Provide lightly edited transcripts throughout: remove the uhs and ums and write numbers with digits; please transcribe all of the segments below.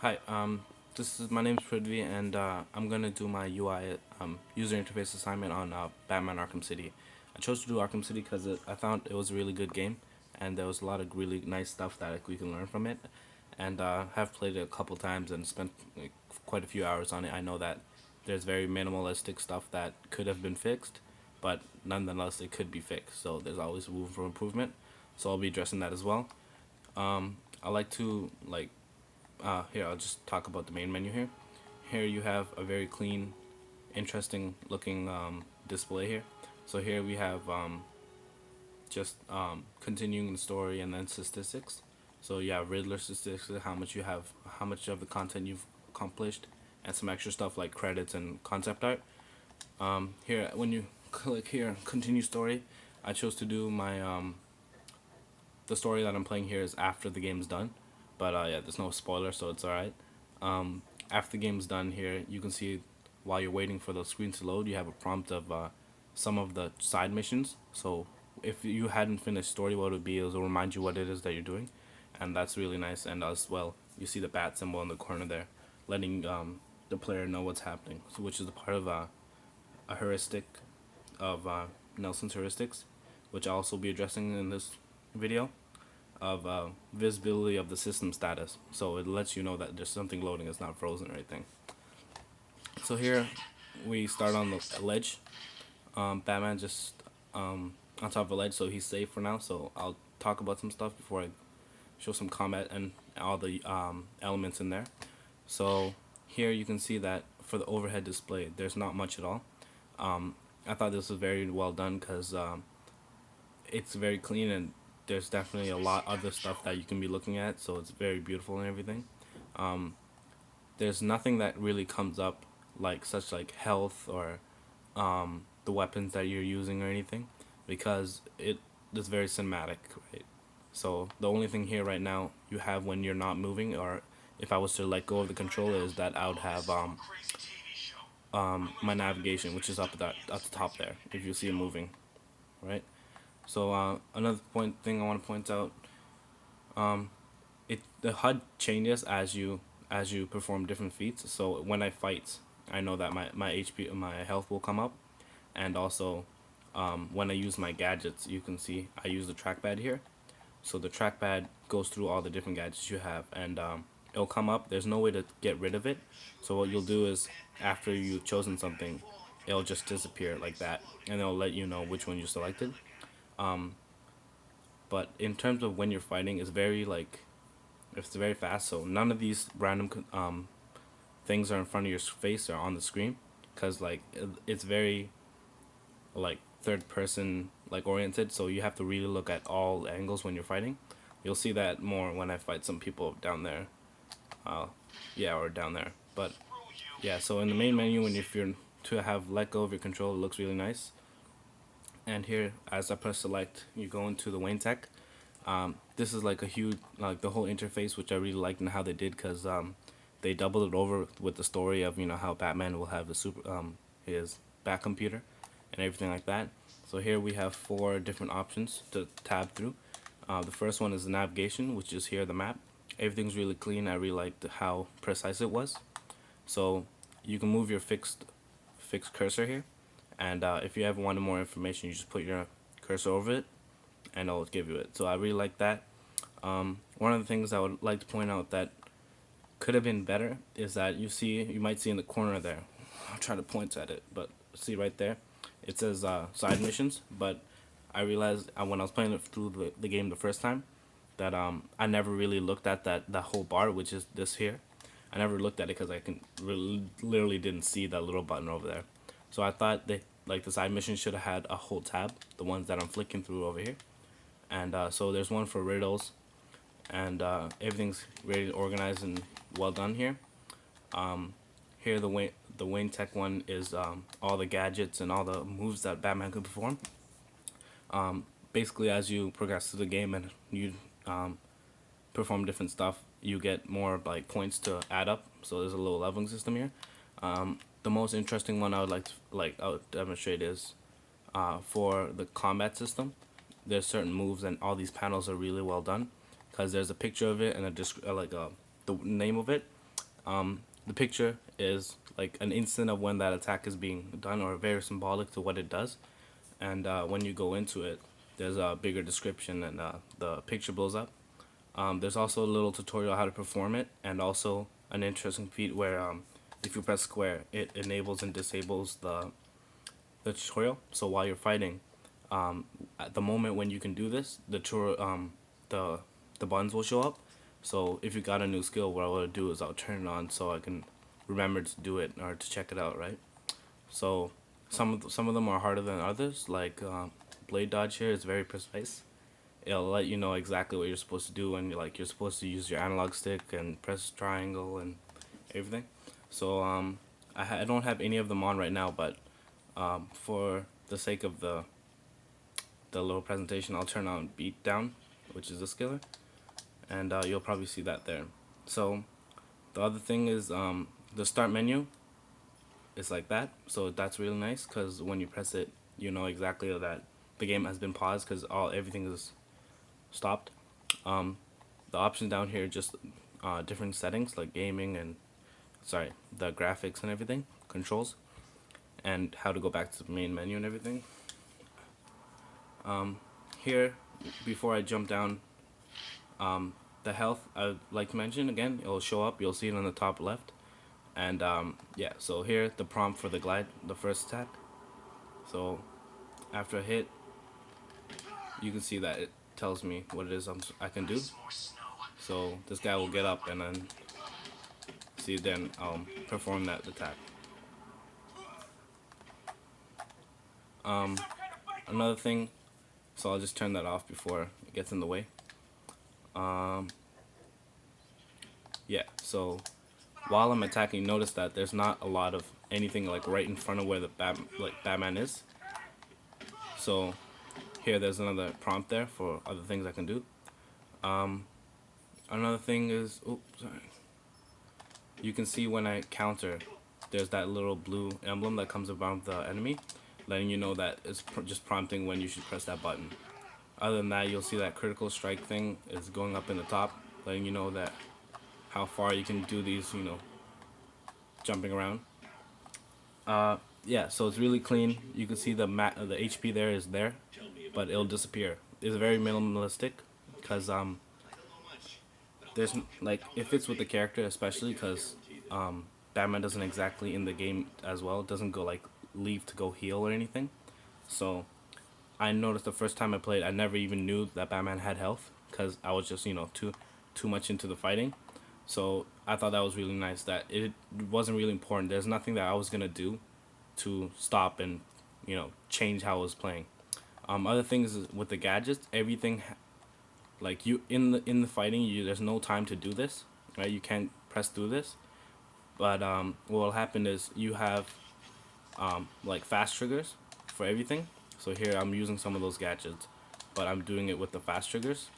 Hi, this is my name's Prithvi, and I'm gonna do my UI user interface assignment on Batman Arkham City. I chose to do Arkham City because I found it was a really good game, and there was a lot of really nice stuff that we can learn from it. And have played it a couple times and spent quite a few hours on it. I know that there's very minimalistic stuff that could have been fixed, but nonetheless it could be fixed. So there's always room for improvement. So I'll be addressing that as well. I like to here, I'll just talk about the main menu here. Here you have a very clean, interesting looking display here. So here we have just continuing the story and then statistics. So you have Riddler statistics, how much you have, how much of the content you've accomplished, and some extra stuff like credits and concept art. Here, when you click here, continue story, I chose to do my the story that I'm playing here is after the game's done, but yeah, there's no spoiler, so it's alright. After the game's done here, you can see while you're waiting for the screen to load, you have a prompt of some of the side missions. So if you hadn't finished story, what it would be is it'll remind you what it is that you're doing, and that's really nice. And as well, you see the bat symbol in the corner there, letting the player know what's happening. So which is a part of a heuristic of Nelson's heuristics, which I'll also be addressing in this video of visibility of the system status. So it lets you know that there's something loading, it's not frozen or anything. So here we start on the ledge. Batman just on top of a ledge, so he's safe for now. So I'll talk about some stuff before I show some combat and all the elements in there. So here you can see that for the overhead display, there's not much at all. I thought this was very well done because it's very clean and there's definitely a lot other stuff that you can be looking at, so it's very beautiful and everything. There's nothing that really comes up like such like health or the weapons that you're using or anything, because it is very cinematic, right? So the only thing here right now you have when you're not moving, or if I was to let go of the controller, is that I would have my navigation, which is up at the top there, if you see it moving, right? So another thing I want to point out, the HUD changes as you perform different feats. So when I fight, I know that my HP, my health will come up, and also when I use my gadgets, you can see I use the trackpad here. So the trackpad goes through all the different gadgets you have, and it'll come up. There's no way to get rid of it. So what you'll do is after you've chosen something, it'll just disappear like that, and it'll let you know which one you selected. But in terms of when you're fighting, it's very fast. So none of these random things are in front of your face or on the screen, because it's very like third person like oriented. So you have to really look at all angles when you're fighting. You'll see that more when I fight some people down there. Yeah, or down there. But yeah, so in the main menu, when if you're to have let go of your control, it looks really nice. And here, as I press select, you go into the Wayne Tech. This is like a huge, like the whole interface, which I really liked and how they did, because they doubled it over with the story of how Batman will have his back computer and everything like that. So here we have 4 different options to tab through. The first one is the navigation, which is here the map. Everything's really clean. I really liked how precise it was. So you can move your fixed cursor here, and if you ever wanted more information, you just put your cursor over it and it'll give you it. So I really like that. One of the things I would like to point out that could have been better is that you might see in the corner there, I'll try to point at it, but see right there, it says side missions. But I realized when I was playing it through the game the first time that I never really looked at that whole bar, which is this here. I never looked at it because I literally didn't see that little button over there. So I thought the side mission should have had a whole tab, the ones that I'm flicking through over here. And so there's one for riddles, and everything's really organized and well done here. Here the Wayne Tech one is all the gadgets and all the moves that Batman could perform. Basically, as you progress through the game and you perform different stuff, you get more like points to add up. So there's a little leveling system here. The most interesting one I would I would demonstrate is for the combat system. There's certain moves, and all these panels are really well done, because there's a picture of it and the name of it, The picture is like an instant of when that attack is being done, or very symbolic to what it does. And when you go into it, there's a bigger description, and the picture blows up. There's also a little tutorial how to perform it, and also an interesting feat where if you press square, it enables and disables the tutorial. So while you're fighting, at the moment when you can do this, the the buttons will show up. So if you got a new skill, what I would do is I'll turn it on so I can remember to do it or to check it out, right? So some of them are harder than others. Like blade dodge here is very precise. It'll let you know exactly what you're supposed to do, and you're supposed to use your analog stick and press triangle and everything. So I don't have any of them on right now, but for the sake of the little presentation, I'll turn on beat down, which is the skiller, and you'll probably see that there. So the other thing is the start menu is like that. So that's really nice because when you press it, you know exactly that the game has been paused because everything is stopped. The options down here just different settings like gaming and the graphics and everything, controls, and how to go back to the main menu and everything. Here, before I jump down, the health I'd like to mention again, it'll show up, you'll see it on the top left. And yeah, so here the prompt for the glide, the first attack. So after a hit, you can see that it tells me what it is I can do. So this guy will get up and then see, then I'll perform that attack. Another thing, so I'll just turn that off before it gets in the way. Yeah, so while I'm attacking, notice that there's not a lot of anything like right in front of where the Batman is. So here there's another prompt there for other things I can do. Another thing is, you can see when I counter, there's that little blue emblem that comes around the enemy, letting you know that it's just prompting when you should press that button. Other than that, you'll see that critical strike thing is going up in the top, letting you know that how far you can do these, jumping around. Yeah, so it's really clean. You can see the HP there is there, but it'll disappear. It's very minimalistic because there's like it fits with the character, especially because Batman doesn't exactly in the game as well. It doesn't go like leave to go heal or anything. So I noticed the first time I played, I never even knew that Batman had health because I was just too much into the fighting. So I thought that was really nice that it wasn't really important. There's nothing that I was gonna do to stop and change how I was playing. Other things is with the gadgets, everything like you in the fighting, there's no time to do this, right? You can't press through this. But what will happen is you have like fast triggers for everything. So here I'm using some of those gadgets, but I'm doing it with the fast triggers.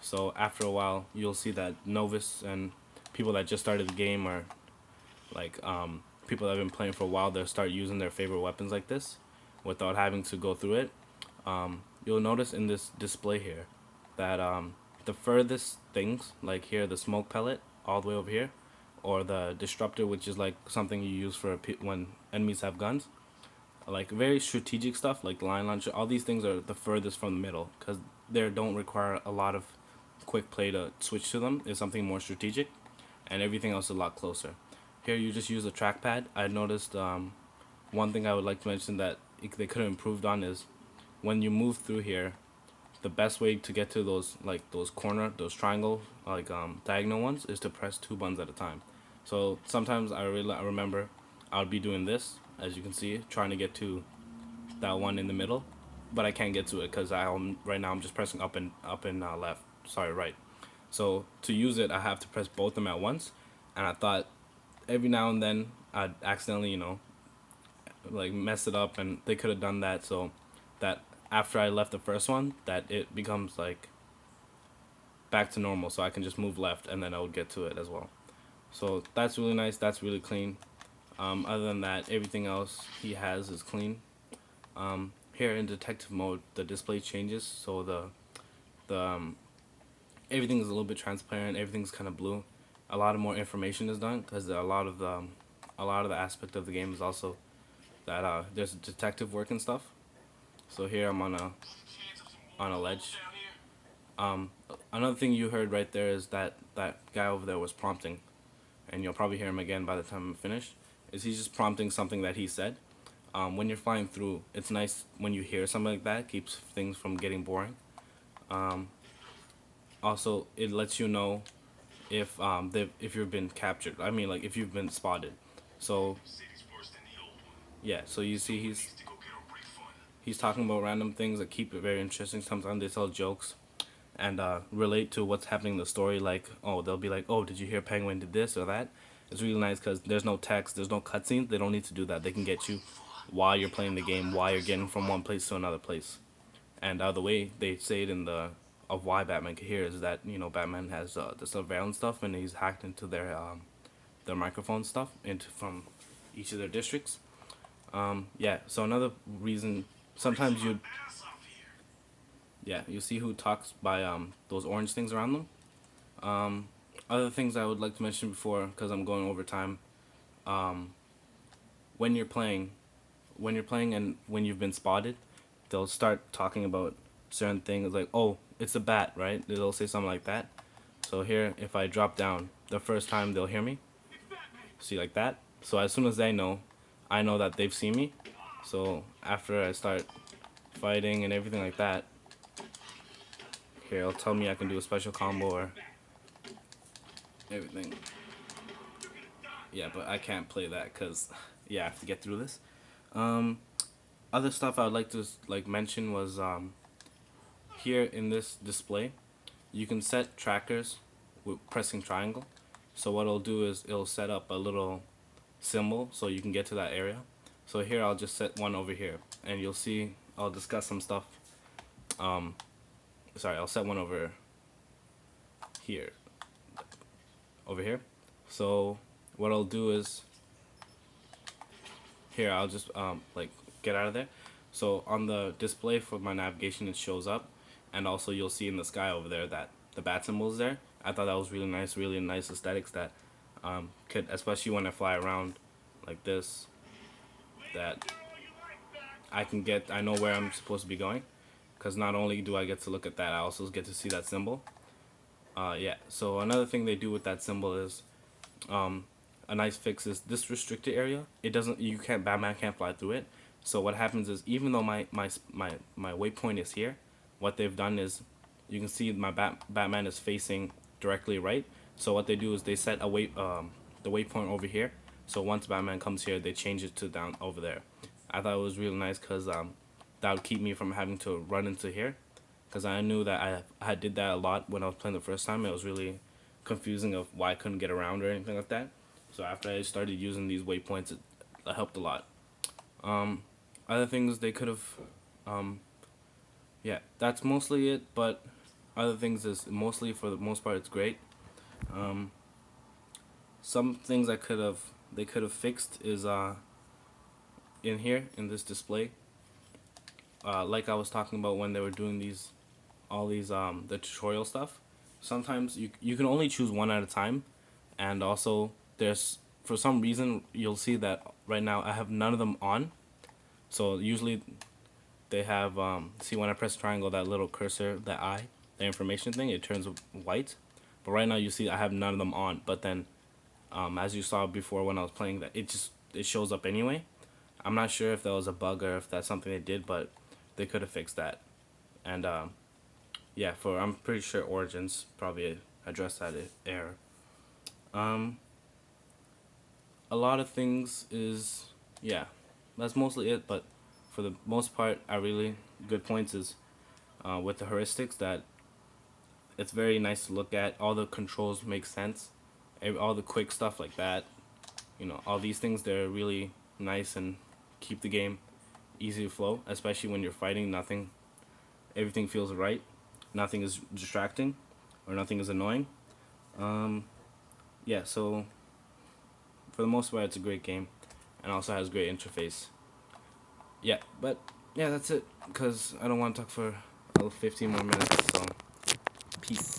So after a while, you'll see that novice and people that just started the game, or like people that have been playing for a while, they'll start using their favorite weapons like this without having to go through it. You'll notice in this display here that the furthest things, like here the smoke pellet all the way over here, or the disruptor, which is like something you use for when enemies have guns, like very strategic stuff like the line launcher, all these things are the furthest from the middle because they don't require a lot of quick play to switch to them. Is something more strategic, and everything else is a lot closer. Here you just use a trackpad. I noticed one thing I would like to mention that they could have improved on is when you move through here, the best way to get to those those triangle diagonal ones is to press 2 buttons at a time. So sometimes I remember I would be doing this, as you can see, trying to get to that one in the middle, but I can't get to it because right now I'm just pressing up and left. Sorry, right. So to use it, I have to press both of them at once, and I thought every now and then I'd accidentally, like mess it up, and they could have done that so that after I left the first one, that it becomes like back to normal, so I can just move left and then I would get to it as well. So that's really nice. That's really clean. Other than that, everything else he has is clean. Here in detective mode, the display changes, so the everything is a little bit transparent. Everything's kind of blue, a lot of more information is done because a lot of the aspect of the game is also that there's detective work and stuff. So here I'm on a ledge. Um, Another thing you heard right there is that that guy over there was prompting, and you'll probably hear him again by the time I'm finished. Is he's just prompting something that he said. When you're flying through, it's nice when you hear something like that. It keeps things from getting boring. Um, Also, it lets you know if you've been captured. I mean, like if you've been spotted. So yeah, so you see he's talking about random things that keep it very interesting. Sometimes they tell jokes and relate to what's happening in the story. Like, oh, they'll be like, oh, did you hear Penguin did this or that? It's really nice because there's no text, there's no cutscenes. They don't need to do that. They can get you while you're playing the game, while you're getting from one place to another place. And the way they say it in the of why Batman can hear is that Batman has the surveillance stuff and he's hacked into their microphone stuff into from each of their districts. Yeah. So another reason sometimes you see who talks by those orange things around them. Other things I would like to mention before because I'm going over time. Um, when you're playing, and when you've been spotted, they'll start talking about certain things like, oh, it's a bat, right? They'll say something like that. So here, if I drop down, the first time they'll hear me. See, like that. So as soon as they know, I know that they've seen me. So after I start fighting and everything like that, here, it'll tell me I can do a special combo or everything. Yeah, but I can't play that because, yeah, I have to get through this. Um, Other stuff I would like to mention was here in this display, you can set trackers with pressing triangle. So what it'll do is it'll set up a little symbol so you can get to that area. So here I'll just set one over here, and you'll see I'll discuss some stuff. Sorry, I'll set one over here. Over here. So what I'll do is here I'll just like get out of there. So on the display for my navigation it shows up, and also you'll see in the sky over there that the bat symbol is there. I thought that was really nice aesthetics that could, especially when I fly around like this, that I know where I'm supposed to be going, because not only do I get to look at that, I also get to see that symbol. Yeah, so another thing they do with that symbol is a nice fix is this restricted area. Batman can't fly through it. So what happens is, even though my waypoint is here, what they've done is, you can see my Batman is facing directly right. So what they do is they set the waypoint over here. So once Batman comes here, they change it to down over there. I thought it was really nice because that would keep me from having to run into here. Because I knew that I did that a lot when I was playing the first time. It was really confusing of why I couldn't get around or anything like that. So after I started using these waypoints, it helped a lot. Other things they could have, yeah, that's mostly it. But other things is mostly, for the most part, it's great. Some things they could have fixed is in here in this display. Like I was talking about when they were doing all these the tutorial stuff. Sometimes you can only choose one at a time, and also there's, for some reason, you'll see that right now I have none of them on. So usually they have see when I press triangle, that little cursor, the information thing, it turns white. But right now you see I have none of them on. But then as you saw before when I was playing, that it shows up anyway. I'm not sure if that was a bug or if that's something they did, but they could have fixed that. And yeah, I'm pretty sure Origins probably addressed that error. A lot of things is, yeah, that's mostly it. But for the most part, good points is with the heuristics, that it's very nice to look at. All the controls make sense. All the quick stuff like that, all these things, they're really nice and keep the game easy to flow, especially when you're fighting. Everything feels right. Nothing is distracting or nothing is annoying. Yeah, so for the most part, it's a great game and also has great interface. Yeah, but yeah, that's it, because I don't want to talk for 15 more minutes, so peace.